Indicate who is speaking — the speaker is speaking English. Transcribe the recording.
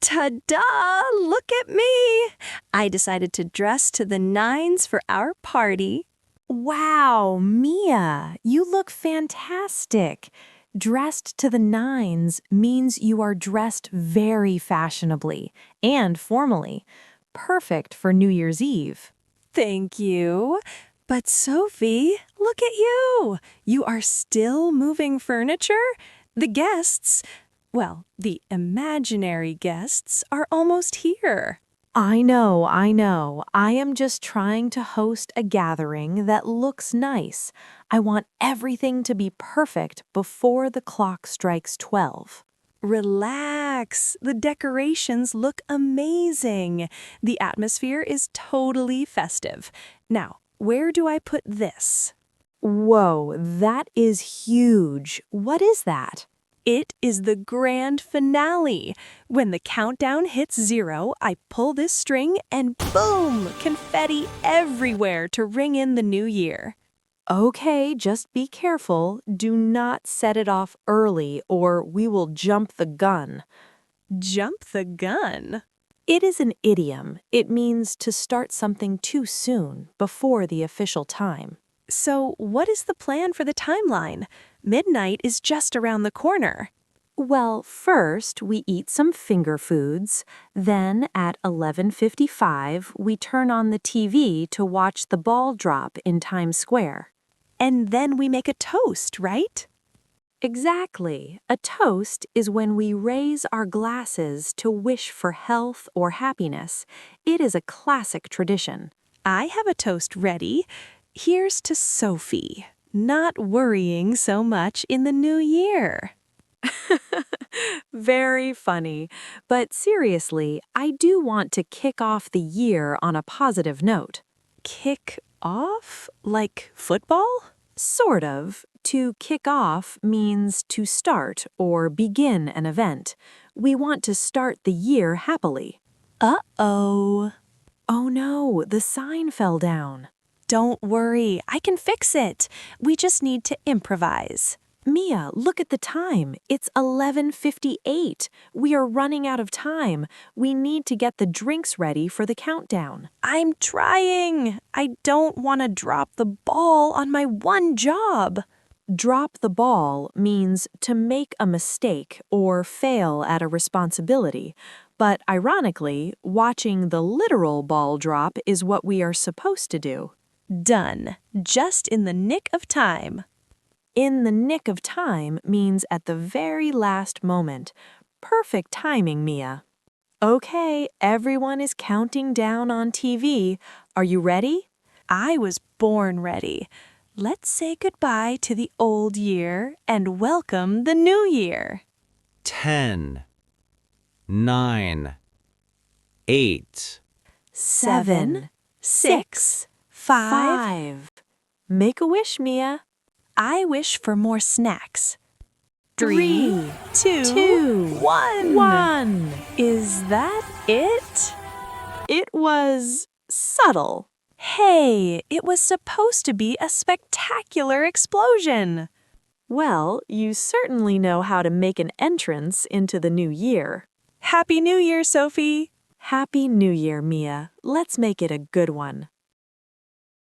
Speaker 1: Ta-da! Look at me! I decided to dress to the nines for our party.
Speaker 2: Wow, Mia, you look fantastic. Dressed to the nines means you are dressed very fashionably and formally. Perfect for New Year's Eve.
Speaker 1: Thank you. But Sophie, look at you. You are still moving furniture? The guests, well, the imaginary guests are almost here.
Speaker 2: I know. I am just trying to host a gathering that looks nice. I want everything to be perfect before the clock strikes 12.
Speaker 1: Relax. The decorations look amazing. The atmosphere is totally festive. Now, where do I put this?
Speaker 2: Whoa, that is huge. What is that?
Speaker 1: It is the grand finale. When the countdown hits 0, I pull this string and boom, confetti everywhere to ring in the new year.
Speaker 2: Okay, just be careful. Do not set it off early or we will jump the gun.
Speaker 1: Jump the gun?
Speaker 2: It is an idiom. It means to start something too soon, before the official time.
Speaker 1: So what is the plan for the timeline? Midnight is just around the corner.
Speaker 2: Well, first we eat some finger foods, then at 11:55 we turn on the TV to watch the ball drop in Times Square.
Speaker 1: And then we make a toast, right?
Speaker 2: Exactly. A toast is when we raise our glasses to wish for health or happiness. It is a classic tradition.
Speaker 1: I have a toast ready. Here's to Sophie, not worrying so much in the new year.
Speaker 2: Very funny. But seriously, I do want to kick off the year on a positive note.
Speaker 1: Kick off? Like football?
Speaker 2: Sort of. To kick off means to start or begin an event. We want to start the year happily.
Speaker 1: Uh-oh.
Speaker 2: Oh no, the sign fell down.
Speaker 1: Don't worry, I can fix it. We just need to improvise.
Speaker 2: Mia, look at the time. It's 11:58. We are running out of time. We need to get the drinks ready for the countdown.
Speaker 1: I'm trying. I don't want to drop the ball on my one job.
Speaker 2: Drop the ball means to make a mistake or fail at a responsibility. But ironically, watching the literal ball drop is what we are supposed to do.
Speaker 1: Done. Just in the nick of time.
Speaker 2: In the nick of time means at the very last moment. Perfect timing, Mia. Okay, everyone is counting down on TV. Are you ready?
Speaker 1: I was born ready. Let's say goodbye to the old year and welcome the new year.
Speaker 3: 10, 9, 8,
Speaker 1: 7, 6, 5.
Speaker 2: Make a wish, Mia.
Speaker 1: I wish for more snacks.
Speaker 2: 3,
Speaker 1: 2, 1.
Speaker 2: 1.
Speaker 1: Is that it?
Speaker 2: It was subtle.
Speaker 1: Hey, it was supposed to be a spectacular explosion.
Speaker 2: Well, you certainly know how to make an entrance into the new year.
Speaker 1: Happy New Year, Sophie.
Speaker 2: Happy New Year, Mia. Let's make it a good one.